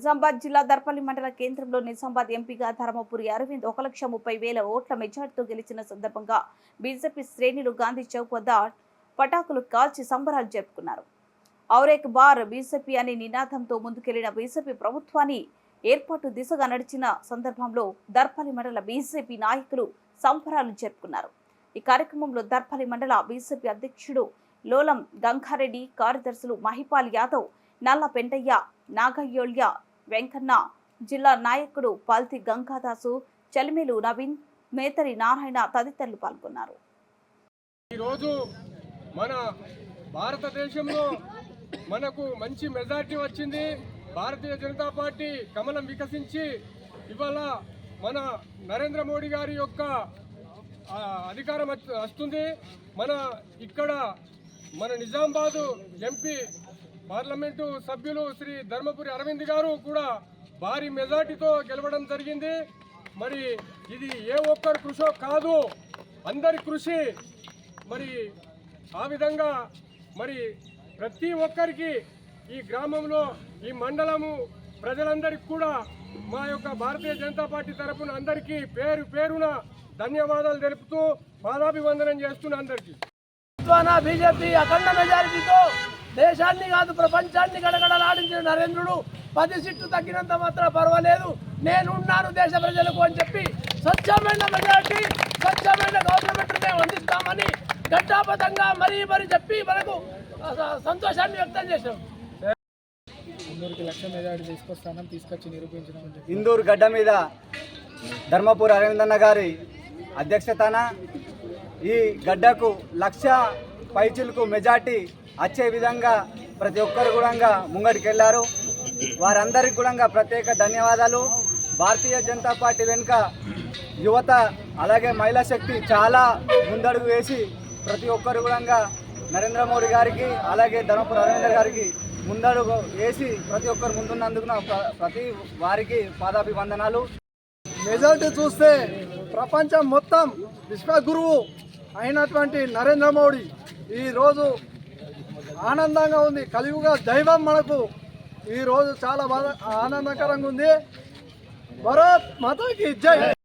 నిజామాబాద్ జిల్లా దర్పల్లి మండల కేంద్రంలో నిజామాబాద్ ఎంపీగా ధర్మపురి అరవింద్ 1,30,000 ఓట్ల మెజార్టీతో గెలిచిన సందర్భంగా బీజేపీ శ్రేణులు గాంధీ చౌక్ వద్ద పటాకులు కాల్చి సంబరాలు జరుపుకున్నారు. ఔరేక్ బార్ బీజేపీ అనే నినాదంతో ముందుకెళ్లిన బీజేపీ ప్రభుత్వాన్ని ఏర్పాటు దిశగా నడిచిన సందర్భంలో దర్పల్లి మండల బీజేపీ నాయకులు సంబరాలు జరుపుకున్నారు. ఈ కార్యక్రమంలో దర్పల్లి మండల బీజేపీ అధ్యక్షుడు లోలం గంగారెడ్డి, కార్యదర్శులు మహిపాల్ యాదవ్, నల్ల పెంటయ్య, నాగయ్యోళ్య వెంకన్న, జిల్లా నాయకుడు పాల్తి గంగాదాసు, చలిమేలు నవీన్, మేతరి నారాయణ తదితరులు పాల్గొన్నారు. ఈరోజు మన భారతదేశంలో మనకు మంచి మెజార్టీ వచ్చింది. భారతీయ జనతా పార్టీ కమలం వికసించి ఇవాళ మన నరేంద్ర మోడీ గారి యొక్క అధికారం వస్తుంది. ఇక్కడ మన నిజామాబాద్ ఎంపీ పార్లమెంటు సభ్యులు శ్రీ ధర్మపురి అరవింద్ గారు కూడా భారీ మెజార్టీతో గెలవడం జరిగింది. మరి ఇది ఏ ఒక్కరి కృషో కాదు, అందరి కృషి. మరి ఆ విధంగా మరి ప్రతి ఒక్కరికి ఈ గ్రామంలో ఈ మండలము ప్రజలందరికీ కూడా మా యొక్క భారతీయ జనతా పార్టీ తరఫున అందరికీ పేరు పేరున ధన్యవాదాలు తెలుపుతూ పాదాభివందనం చేస్తున్న అందరికీ. బీజేపీ అఖండ మెజారిటీతో దేశాన్ని కాదు ప్రపంచాన్ని గడగడలాడించిన నరేంద్రుడు 10 సీట్లు తగ్గినంత మాత్రం పర్వాలేదు, నేనున్నాను దేశ ప్రజలకు అని చెప్పి స్వచ్ఛమైన మెజారిటీ, స్వచ్ఛమైన గవర్నమెంట్ మేము అందిస్తామని ఘంటాపథంగా మరీ చెప్పి మనకు సంతోషాన్ని వ్యక్తం చేశాం. ఇందూరు గడ్డ మీద ధర్మపురి అరవిందన్న గారి అధ్యక్షతన ఈ గడ్డకు 1,00,000 పైచిలకు మెజార్టీ వచ్చే విధంగా ప్రతి ఒక్కరు కూడా ముంగడికెళ్లారు. వారందరికీ కూడా ప్రత్యేక ధన్యవాదాలు. భారతీయ జనతా పార్టీ వెనుక యువత అలాగే మహిళా శక్తి చాలా ముందడుగు వేసి ప్రతి ఒక్కరు కూడా నరేంద్ర మోడీ గారికి అలాగే ధర్మపురి అరవింద్ గారికి ముందడుగు వేసి ప్రతి ఒక్కరు ముందున్నందుకు ప్రతి వారికి పాదాభివందనాలు. మెజార్టీ చూస్తే ప్రపంచం మొత్తం విశ్వగురువు అయినటువంటి నరేంద్ర మోడీ ఈరోజు ఆనందంగా ఉంది. కలియుగ దైవం మనకు ఈరోజు చాలా బాగా ఆనందకరంగా ఉంది. భారత్ మాతాకి జై.